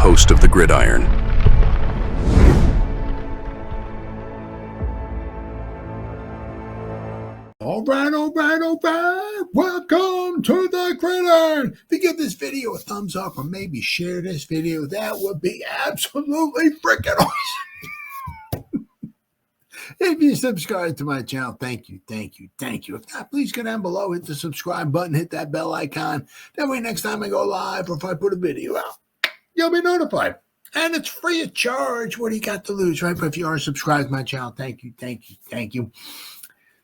host of the Gridiron. All right. Welcome to the Gridiron. If you give this video a thumbs up or maybe share this video, that would be absolutely freaking awesome. If you subscribe to my channel, thank you. If not, please go down below, hit the subscribe button, hit that bell icon. That way next time I go live or if I put a video out, you'll be notified. And it's free of charge. What do you got to lose, right? But if you are subscribed to my channel, thank you.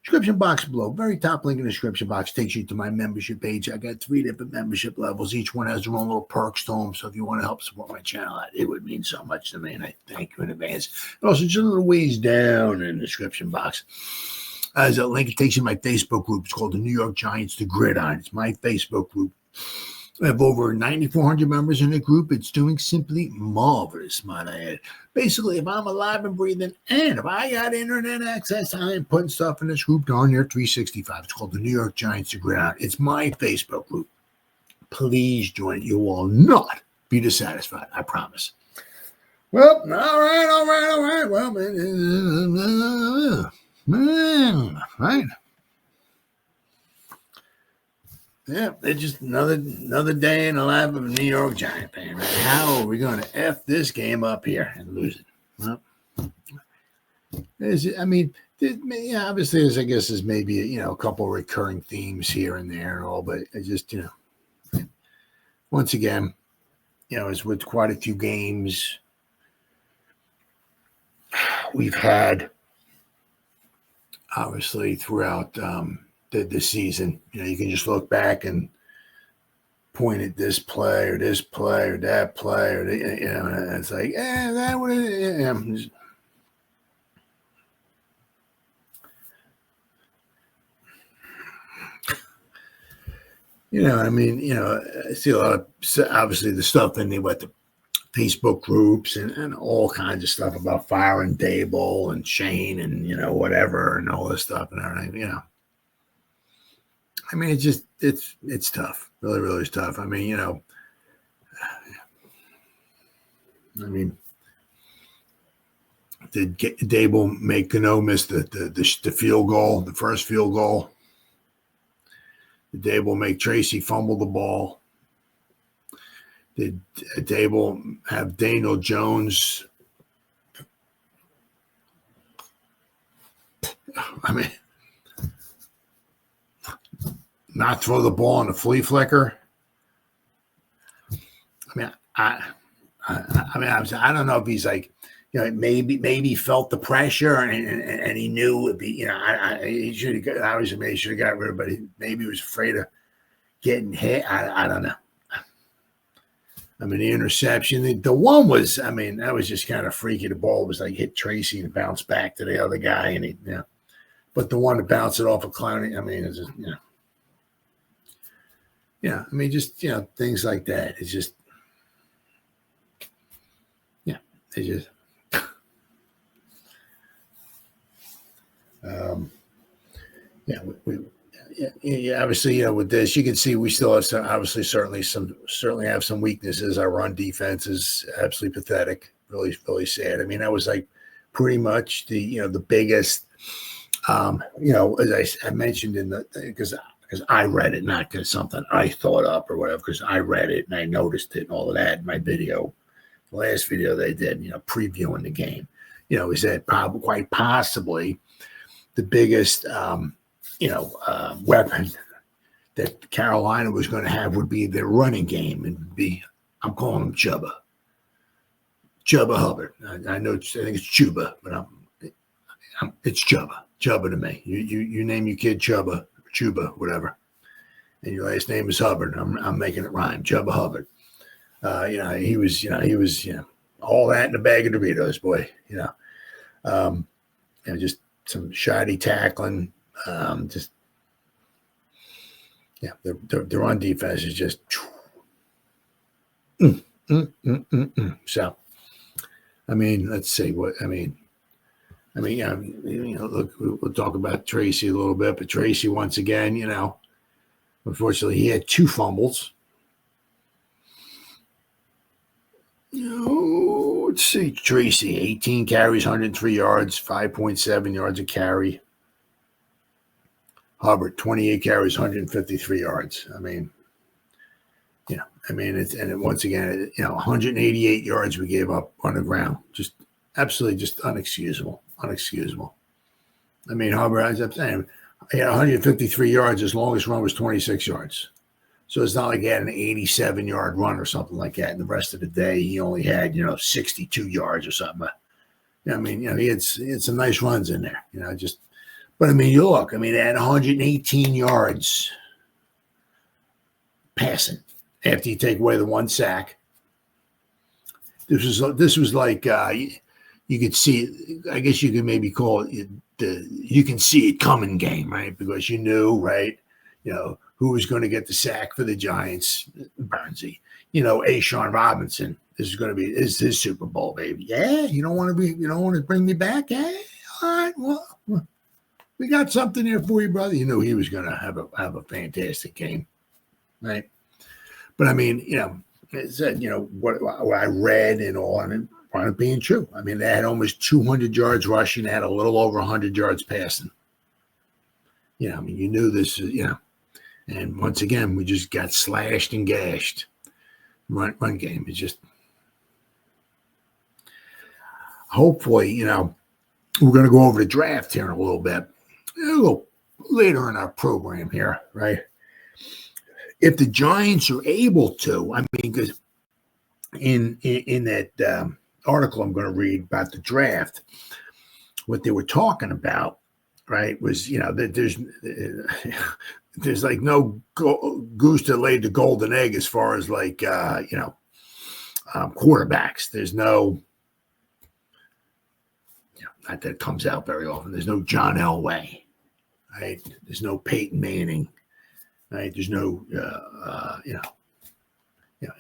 Description box below, very top link in the description box takes you to my membership page. I got 3 different membership levels. Each one has their own little perks to them. So if you want to help support my channel, it would mean so much to me, and I thank you in advance. And also, just a little ways down in the description box, there's a link. It takes you to my Facebook group. It's called the New York Giants, the Gridiron. It's my Facebook group. I have over 9,400 members in the group. It's doing simply marvelous, might I add. Basically, if I'm alive and breathing and if I got internet access, I am putting stuff in this group darn near 365. It's called the New York Giants to Gridiron. It's my Facebook group. Please join it. You will not be dissatisfied. I promise. Well, all right. Well, man, right. Yeah, it's just another day in the life of a New York Giant fan. Right? How are we going to F this game up here and lose it? Well, obviously, there's maybe, a couple of recurring themes here and there and all, but it's just, once again, it's with quite a few games we've had, obviously, throughout the season. You can just look back and point at this play or that play or and it's like, that would I see a lot of, obviously, the stuff in the Facebook groups and all kinds of stuff about firing Dable and Shane and whatever and all this stuff and everything. It's tough. Really, really tough. Did Dable make Gano miss the field goal, the first field goal? Did Dable make Tracy fumble the ball? Did Dable have Daniel Jones? Not throw the ball on a flea flicker. I don't know if he's like, maybe felt the pressure and he knew it would be, he should have obviously maybe should have got rid of it, but maybe he was afraid of getting hit. I don't know. The interception, the one was, that was just kind of freaky. The ball was like hit Tracy and bounced back to the other guy, and but the one to bounce it off of Clowney, it's just, just, things like that. It's just, it's just, obviously, with this, you can see we still have certainly have some weaknesses. Our run defense is absolutely pathetic, really, really sad. That was like pretty much the biggest, as I mentioned because I read it, not because something I thought up or whatever, because I read it and I noticed it and all of that in my video, the last video they did, previewing the game, we said probably quite possibly the biggest, weapon that Carolina was going to have would be their running game, and I'm calling him Chuba Hubbard. I think it's Chuba, but it's Chuba to me. You name your kid Chuba, whatever, and your last name is Hubbard. I'm making it rhyme. Chuba Hubbard. He was all that in a bag of Doritos, boy. Just some shoddy tackling. The run defense is just. So, let's see what look, we'll talk about Tracy a little bit, but Tracy, once again, unfortunately, he had 2 fumbles. Let's see. Tracy, 18 carries, 103 yards, 5.7 yards a carry. Hubbard, 28 carries, 153 yards. I mean, once again, 188 yards we gave up on the ground. Just absolutely just unexcusable. I mean, Hubbard, as I'm saying, he had 153 yards. His longest run was 26 yards. So it's not like he had an 87-yard run or something like that. And the rest of the day, he only had, 62 yards or something. I mean, he had some nice runs in there, But, I mean, you look. I mean, they had 118 yards passing after you take away the one sack. This was like you could see. I guess you could maybe call it you can see it coming game, right? Because you knew, right? Who was going to get the sack for the Giants? Burnsy. Ashawn Robinson. This is going to be his Super Bowl, baby. Yeah, you don't want to bring me back? Yeah, all right. Well, we got something here for you, brother. You knew he was going to have a fantastic game, right? But I mean, it said, what I read and all, I mean, part of being true. I mean, they had almost 200 yards rushing. They had a little over 100 yards passing. I mean, you knew this, And once again, we just got slashed and gashed. Run game is just. Hopefully, we're going to go over the draft here in a little bit, a little later in our program here, right? If the Giants are able to, I mean, because in that article I'm going to read about the draft, what they were talking about, right, was that there's like no goose that laid the golden egg as far as like quarterbacks. There's no, not that it comes out very often. There's no John Elway, right? There's no Peyton Manning, right? There's no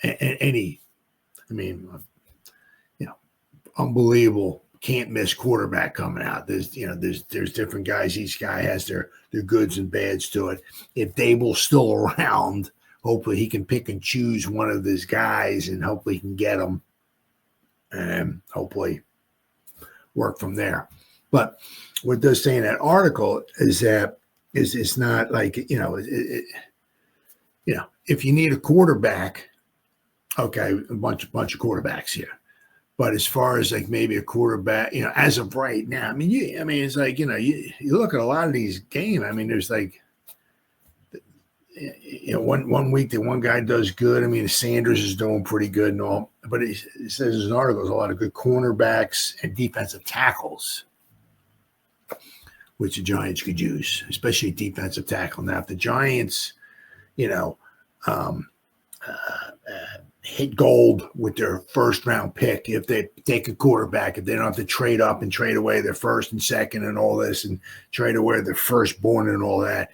any. I mean, unbelievable. Can't miss quarterback coming out. There's different guys. Each guy has their goods and bads to it. If Dable's still around, hopefully he can pick and choose one of these guys, and hopefully he can get them, and hopefully work from there. But what it does say in that article is that it's not like if you need a quarterback, okay, a bunch of quarterbacks here. But as far as like maybe a quarterback, as of right now, I mean, it's like, you look at a lot of these games. I mean, there's like, one week that one guy does good. I mean, Sanders is doing pretty good and all, but it says in an article there's a lot of good cornerbacks and defensive tackles, which the Giants could use, especially defensive tackle. Now, if the Giants, hit gold with their first round pick, if they take a quarterback, if they don't have to trade up and trade away their first and second and all this and trade away their firstborn and all that.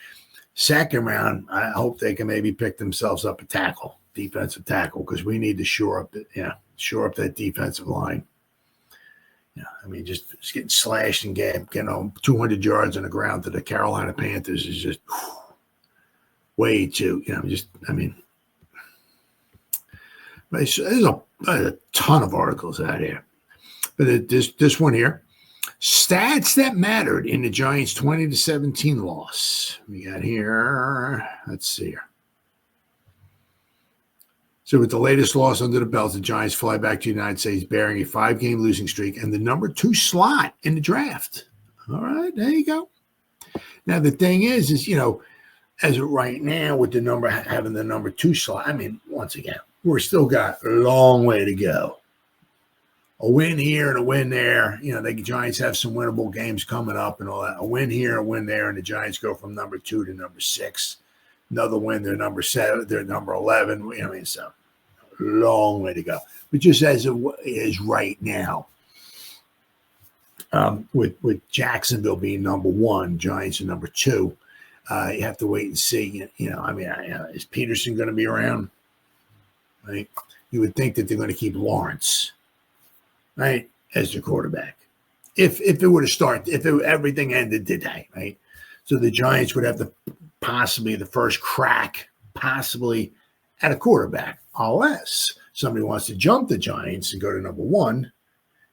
Second round, I hope they can maybe pick themselves up a defensive tackle, because we need to shore up that defensive line. I mean, just getting slashed and getting 200 yards on the ground to the Carolina Panthers is just way too, there's a ton of articles out here. But this one here, stats that mattered in the Giants' 20-17 loss. We got here, let's see here. So with the latest loss under the belt, the Giants fly back to the United States bearing a 5-game losing streak and the number 2 slot in the draft. All right, there you go. Now, the thing is as of right now, with having the number 2 slot, I mean, once again, we're still got a long way to go. A win here and a win there. The Giants have some winnable games coming up and all that. A win here, a win there, and the Giants go from number 2 to number 6. Another win, they're number 7, they're number 11. So long way to go. But just as it is right now, with Jacksonville being number 1, Giants are number 2, you have to wait and see. Is Peterson going to be around? Right? You would think that they're going to keep Lawrence, right, as their quarterback. If it were to start, everything ended today, right? So the Giants would have possibly the first crack, possibly at a quarterback, unless somebody wants to jump the Giants and go to number 1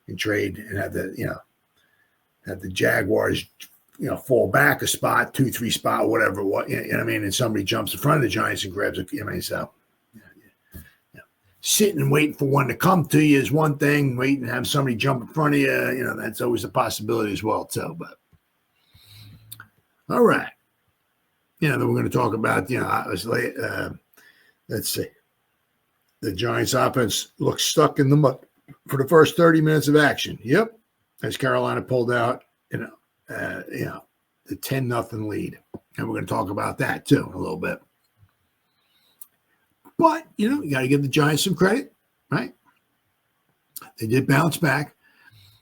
and trade and have the Jaguars, fall back a spot, 2-3 spot, whatever. What you know what I mean? And somebody jumps in front of the Giants and grabs it. So sitting and waiting for one to come to you is one thing. Waiting to have somebody jump in front of you, that's always a possibility as well too. But all right, then we're going to talk about obviously, let's see, the Giants offense looks stuck in the mud for the first 30 minutes of action. Yep, as Carolina pulled out, the 10-0 lead, and we're going to talk about that too in a little bit. But, you got to give the Giants some credit, right? They did bounce back.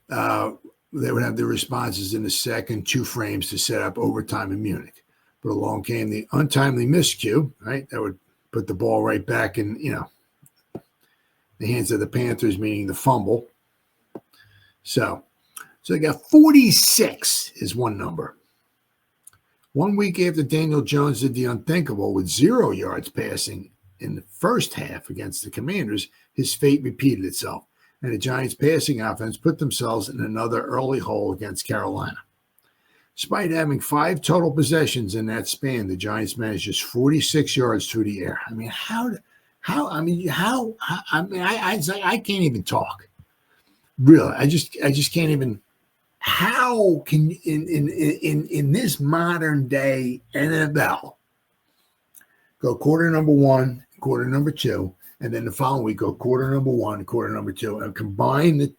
They would have their responses in the second 2 frames to set up overtime in Munich. But along came the untimely miscue, right? That would put the ball right back in, the hands of the Panthers, meaning the fumble. So they got 46 is one number. 1 week after Daniel Jones did the unthinkable with 0 yards passing in the first half against the Commanders, his fate repeated itself, and the Giants' passing offense put themselves in another early hole against Carolina. Despite having 5 total possessions in that span, the Giants managed just 46 yards through the air. I mean, I can't even talk. Really, I just can't even. How can in this modern day NFL go quarter number 1, quarter number 2, and then the following week go quarter number 1, quarter number 2, and combine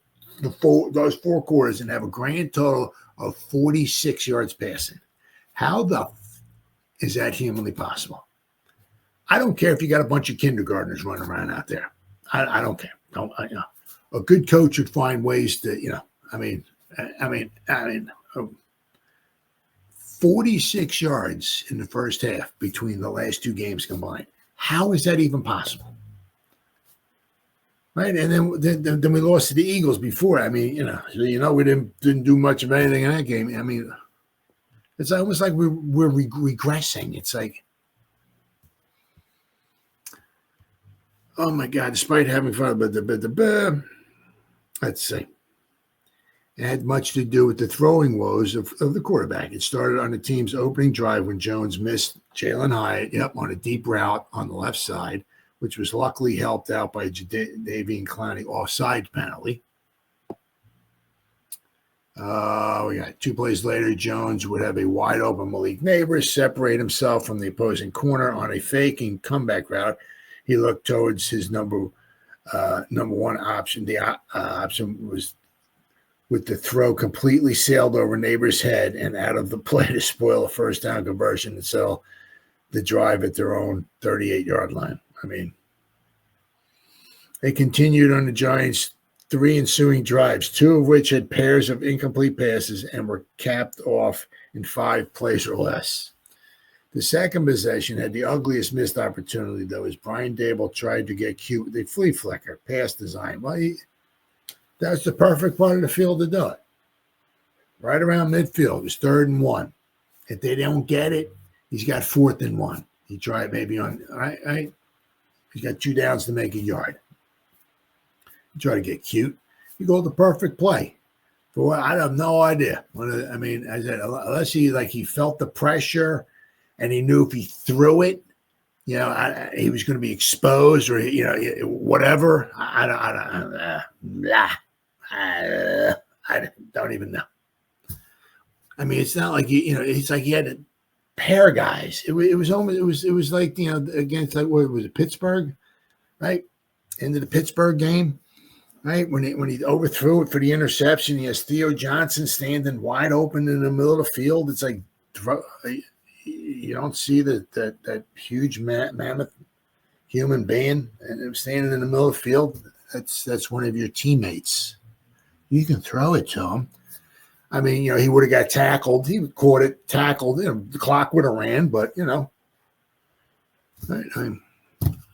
those 4 quarters and have a grand total of 46 yards passing? How is that humanly possible? I don't care if you got a bunch of kindergartners running around out there. I don't care. A good coach would find ways to, 46 yards in the first half between the last 2 games combined. How is that even possible? Right, and then we lost to the Eagles before. We didn't do much of anything in that game. It's almost like we're regressing. It's like, oh my God! Despite having fun, let's see. It had much to do with the throwing woes of the quarterback. It started on the team's opening drive when Jones missed Jalen Hyatt, on a deep route on the left side, which was luckily helped out by Jadeveon Clowney offside penalty. We got 2 plays later, Jones would have a wide open Malik Neighbors separate himself from the opposing corner on a faking comeback route. He looked towards his number 1 option. The option was with the throw completely sailed over Neighbors' head and out of the play to spoil a first down conversion and sell the drive at their own 38-yard line. They continued on the Giants' 3 ensuing drives, 2 of which had pairs of incomplete passes and were capped off in 5 plays or less. The second possession had the ugliest missed opportunity, though, as Brian Dable tried to get cute with a flea flicker pass design. Well, that's the perfect part of the field to do it. Right around midfield. It was 3rd and 1. If they don't get it, he's got 4th and 1. He tried maybe on, right? He's got 2 downs to make a yard. You try to get cute. You go the perfect play. For what? I have no idea. I said, unless he felt the pressure and he knew if he threw it, he was going to be exposed or, whatever. I don't even know. It's not like it's like he had to pair guys. It was like against what was it, Pittsburgh, right? Into the Pittsburgh game, right? When he overthrew it for the interception, he has Theo Johnson standing wide open in the middle of the field. It's like you don't see that huge mammoth human being standing in the middle of the field. That's one of your teammates. You can throw it to him. He would have got tackled. He caught it, tackled. The clock would have ran, but I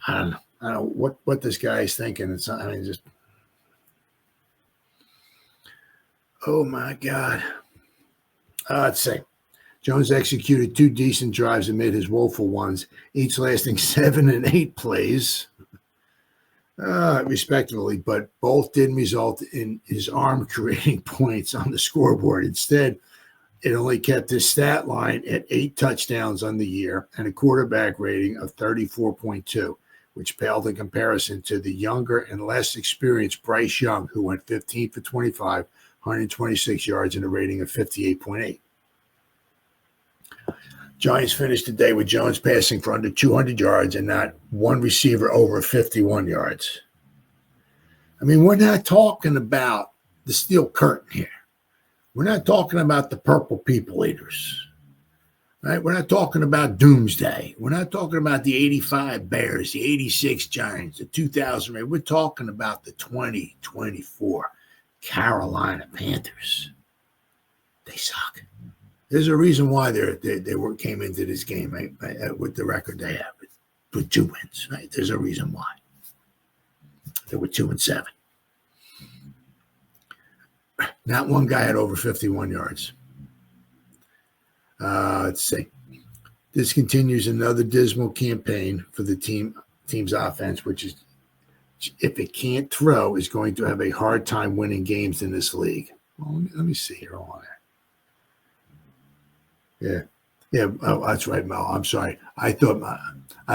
don't know what this guy is thinking. It's just, oh my God. Let's see. Jones executed 2 decent drives amid his woeful ones, each lasting 7 and 8 plays. respectively, but both didn't result in his arm creating points on the scoreboard. Instead, it only kept his stat line at 8 touchdowns on the year and a quarterback rating of 34.2, which paled in comparison to the younger and less experienced Bryce Young, who went 15 for 25, 126 yards, and a rating of 58.8. Giants finished the day with Jones passing for under 200 yards and not one receiver over 51 yards. I mean, we're not talking about the steel curtain here. We're not talking about the purple people eaters. Right? We're not talking about doomsday. We're not talking about the 85 Bears, the 86 Giants, the 2000. We're talking about the 2024 Carolina Panthers. They suck. There's a reason why they came into this game right, with the record they have with 2 wins. Right? There's a reason why. They were 2-7. Not one guy had over 51 yards. Let's see. This continues another dismal campaign for the team's offense, which is, if it can't throw, is going to have a hard time winning games in this league. Well, let me see here. Hold on. Yeah. Oh, that's right, Mel. I'm sorry. I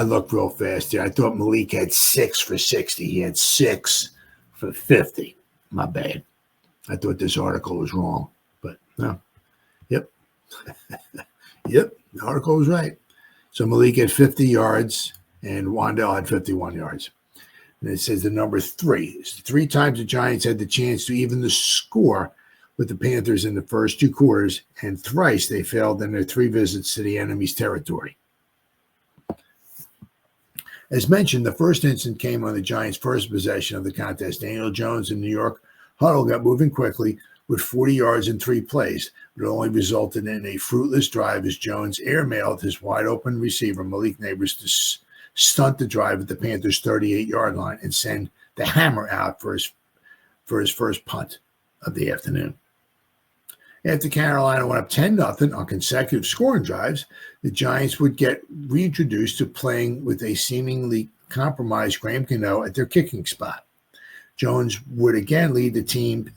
looked real fast here. I thought Malik had 6 for 60. He had 6 for 50. My bad. I thought this article was wrong, but no. Yep. Yep. The article was right. So Malik had 50 yards and Wandell had 51 yards. And it says the number 3. It's 3 times the Giants had the chance to even the score with the Panthers in the first 2 quarters, and thrice they failed in their 3 visits to the enemy's territory. As mentioned, the first incident came on the Giants' first possession of the contest. Daniel Jones in New York huddle got moving quickly with 40 yards in 3 plays, but it only resulted in a fruitless drive as Jones airmailed his wide-open receiver, Malik Nabers, to stunt the drive at the Panthers' 38-yard line and send the hammer out for his first punt of the afternoon. After Carolina went up 10-0 on consecutive scoring drives, the Giants would get reintroduced to playing with a seemingly compromised Graham Gano at their kicking spot. Jones would again lead the team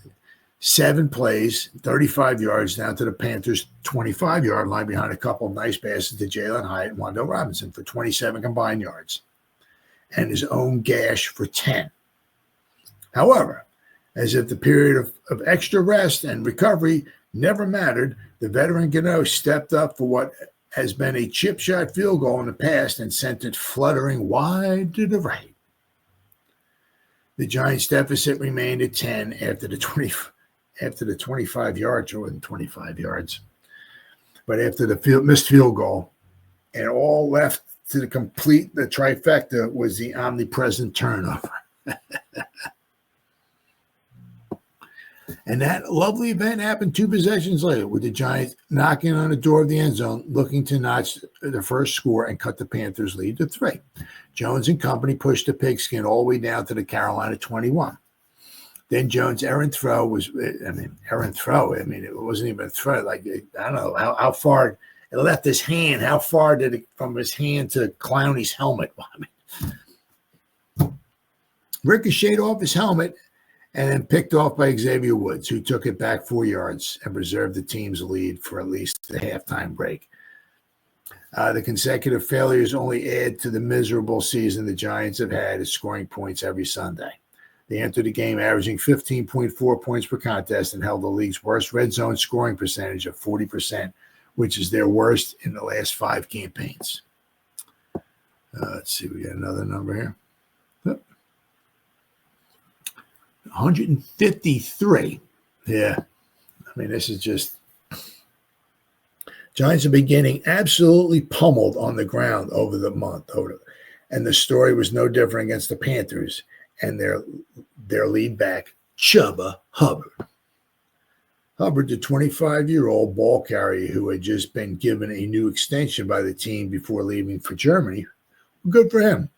7 plays, 35 yards down to the Panthers' 25-yard line behind a couple of nice passes to Jalen Hyatt and Wandell Robinson for 27 combined yards and his own gash for 10. However, as if the period of extra rest and recovery never mattered, the veteran Gano stepped up for what has been a chip shot field goal in the past and sent it fluttering wide to the right. The Giants' deficit remained at 10 after the 25 yards, or wasn't 25 yards, but after the missed field goal, and all left to complete the trifecta was the omnipresent turnover. And that lovely event happened 2 possessions later, with the Giants knocking on the door of the end zone, looking to notch the first score and cut the Panthers' lead to 3. Jones and company pushed the pigskin all the way down to the Carolina 21. Then Jones' errant throw. It wasn't even a throw. Like, I don't know how far it left his hand. How far did it from his hand to Clowney's helmet? Ricocheted off his helmet and then picked off by Xavier Woods, who took it back 4 yards and preserved the team's lead for at least the halftime break. The consecutive failures only add to the miserable season the Giants have had at scoring points every Sunday. They entered the game averaging 15.4 points per contest and held the league's worst red zone scoring percentage of 40%, which is their worst in the last 5 campaigns. Let's see, we got another number here. 153. Yeah. I mean, this is just... Giants have been getting absolutely pummeled on the ground over the month. And the story was no different against the Panthers and their lead back, Chubba Hubbard. Hubbard, the 25-year-old ball carrier who had just been given a new extension by the team before leaving for Germany. Good for him.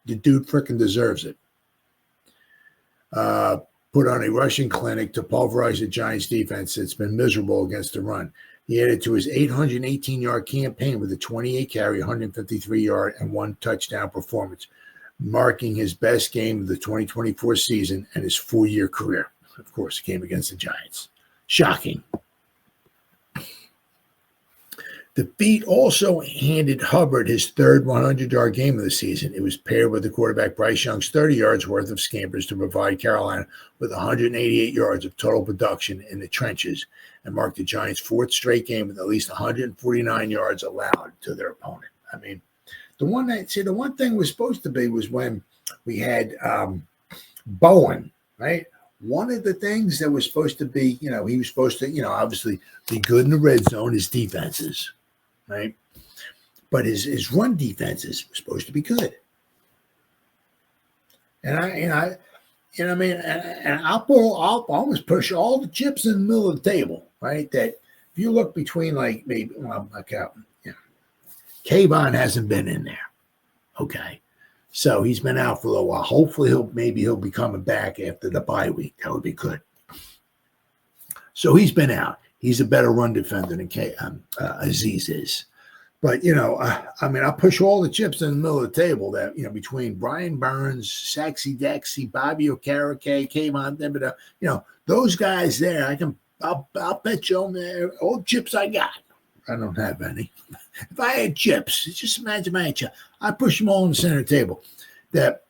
The dude freaking deserves it. Put on a rushing clinic to pulverize the Giants' defense that's been miserable against the run. He added to his 818-yard campaign with a 28-carry, 153-yard, and 1 touchdown performance. marking his best game of the 2024 season and his full-year career. Of course, a game against the Giants. Shocking. The feat also handed Hubbard his third 100-yard game of the season. It was paired with the quarterback Bryce Young's 30 yards worth of scampers to provide Carolina with 188 yards of total production in the trenches and marked the Giants' fourth straight game with at least 149 yards allowed to their opponent. I mean, the one thing was supposed to be was when we had Bowen, right? One of the things that was supposed to be, he was supposed to, obviously be good in the red zone, his defenses, right? But his run defenses were supposed to be good. And I'll almost push all the chips in the middle of the table, right? That if you look between Kayvon hasn't been in there. Okay. So he's been out for a little while. Hopefully he'll be coming back after the bye week. That would be good. So he's been out. He's a better run defender than Aziz is. But, I'll push all the chips in the middle of the table that, between Brian Burns, Saxy Dexy, Bobby Okereke, Kayvon Thibodeau, those guys there, I'll bet you on all the chips I got. I don't have any. If I had chips, just imagine I had chips. I push them all on the center table. That,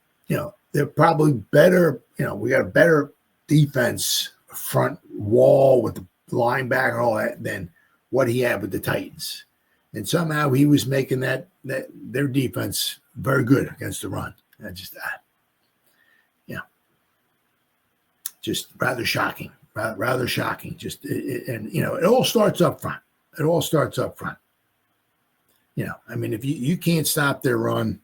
they're probably better. We got a better defense front wall with the linebacker and all that than what he had with the Titans. And somehow he was making that their defense very good against the run. And just rather shocking. Rather shocking. It all starts up front. It all starts up front. If you can't stop their run,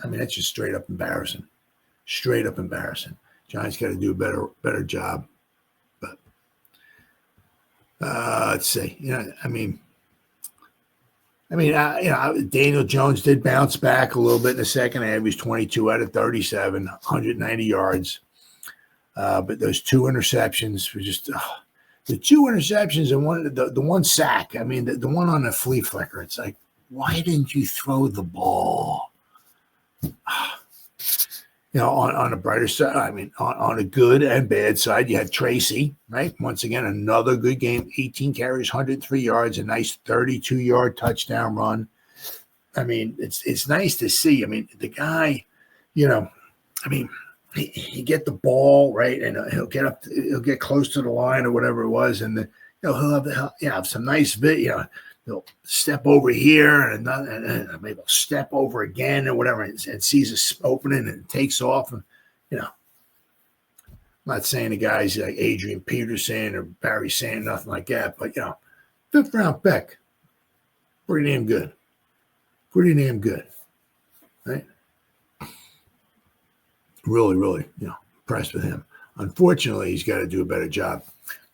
that's just straight up embarrassing. Straight up embarrassing. Giants got to do a better job. But let's see. Daniel Jones did bounce back a little bit in the second half. He was 22 out of 37, 190 yards. But those two interceptions were just the two interceptions and the one sack. The one on the flea flicker. It's like, why didn't you throw the ball? On the brighter side, on a good and bad side, you had Tracy, right? Once again, another good game, 18 carries, 103 yards, a nice 32-yard touchdown run. It's nice to see. The guy, he get the ball, right? And he'll get close to the line or whatever it was. And he'll have some nice video. He'll step over here and maybe he'll step over again or whatever and sees a opening and takes off. And, I'm not saying the guys like Adrian Peterson or Barry Sand, nothing like that. But, 5th round pick, pretty damn good. Pretty damn good, right? Really, really, impressed with him. Unfortunately, he's got to do a better job.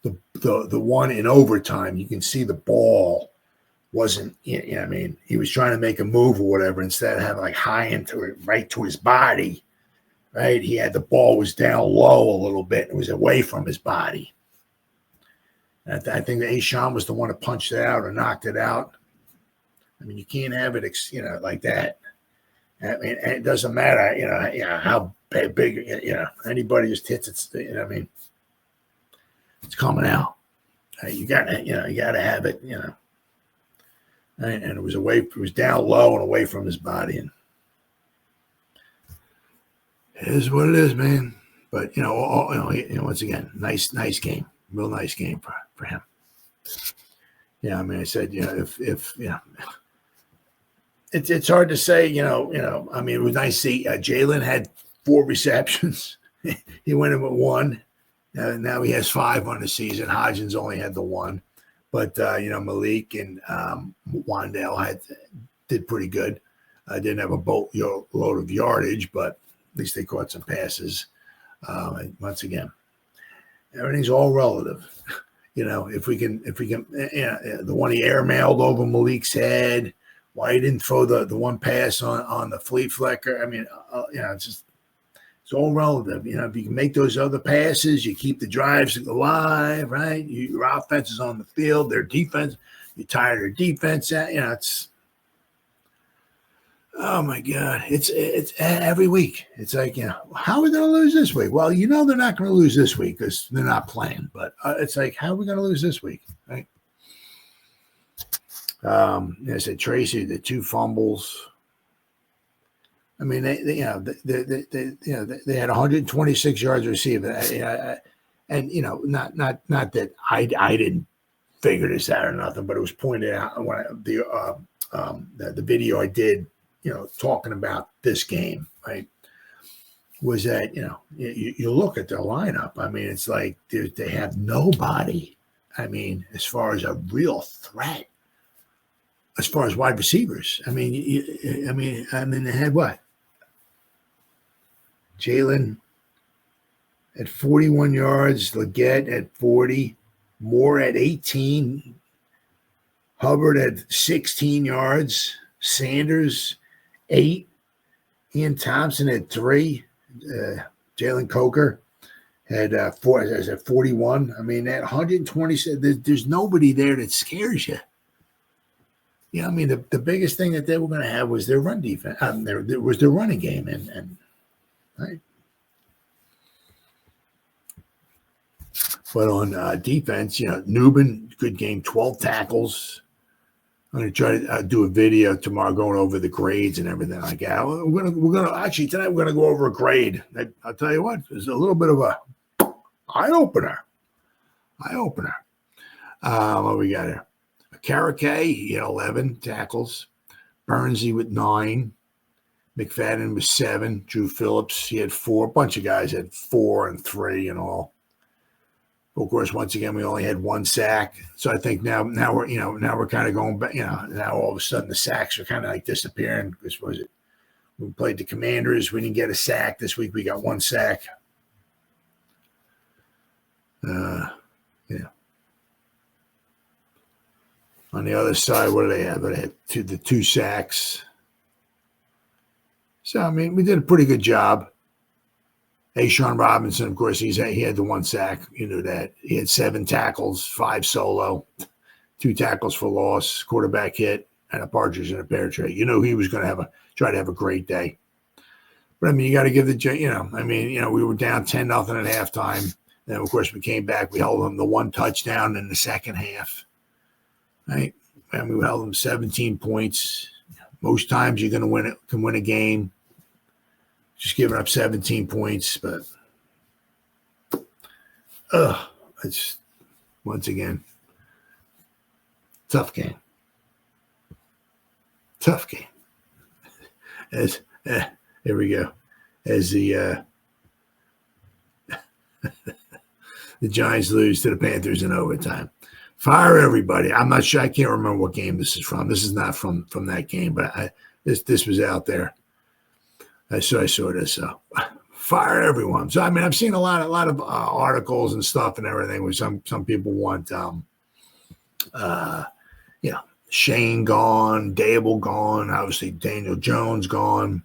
The one in overtime, you can see the ball wasn't, he was trying to make a move or whatever. Instead of having high into it, right to his body, right? He had the ball was down low a little bit. It was away from his body. And I think that Ashawn was the one that punched it out or knocked it out. You can't have it, like that. It doesn't matter, how big, anybody just hits it, it's coming out. You gotta have it, And it was down low and away from his body. And it is what it is, man. But, once again, nice game, real nice game for him. I said, it's hard to say, it was nice to see Jalen had 4 receptions. He went in with 1. Now he has 5 on the season. Hodgins only had the 1. But, Malik and Wandale did pretty good. Didn't have a boatload of yardage, but at least they caught some passes. Once again, everything's all relative. If we can, the one he airmailed over Malik's head, why he didn't throw the one pass on the flea flicker. It's all relative. If you can make those other passes, you keep the drives alive, right? Your offense is on the field. Their defense, you tire their defense out. Oh my God. It's every week. It's like, how are we going to lose this week? Well, they're not going to lose this week because they're not playing, but it's like, how are we going to lose this week? Right. I said, Tracy, the 2 fumbles. I mean, they had 126 yards receiving. And not that I didn't figure this out or nothing, but it was pointed out when the video I did, talking about this game, right, was that, you look at their lineup. I mean, it's like they have nobody. I mean, as far as a real threat, as far as wide receivers. I mean, they had what? Jalen at 41 yards, Leggett at 40, Moore at 18, Hubbard at 16 yards, Sanders 8, Ian Thompson at 3, Jalen Coker had 41. I mean, at 120, there's nobody there that scares you. I mean, the biggest thing that they were going to have was their run defense. There was their running game, and right. But on defense, Newman, good game, 12 tackles. I'm going to try to do a video tomorrow going over the grades and everything like that. We're gonna actually tonight we're gonna go over a grade. I'll tell you what, there's a little bit of a eye opener. What we got here? Karakay, he had 11 tackles. Burnsy with 9. McFadden was 7. Drew Phillips, he had 4. A bunch of guys had 4 and 3 and all. Of course, once again, we only had 1 sack. So I think now we're kind of going back. Now all of a sudden the sacks are kind of like disappearing. This was it. We played the Commanders. We didn't get a sack this week. We got 1 sack. On the other side, what do they have? They had the 2 sacks. So I mean, we did a pretty good job. Sean Robinson, of course, he had the 1 sack. You knew that. He had 7 tackles, 5 solo, 2 tackles for loss, quarterback hit, and a partridge in a pear tree. You knew he was going to try to have a great day. But I mean, you got to give we were down 10-0 at halftime. Then of course we came back. We held them the 1 touchdown in the second half. Right? And we held them 17 points. Most times you're going to can win a game. Just giving up 17 points, but it's once again tough game. As here we go. As the the Giants lose to the Panthers in overtime. Fire everybody. I'm not sure. I can't remember what game this is from. This is not from that game, but this was out there. I saw this. So fire everyone. So I mean, I've seen a lot of articles and stuff and everything where some people want, Shane gone, Dable gone, obviously Daniel Jones gone.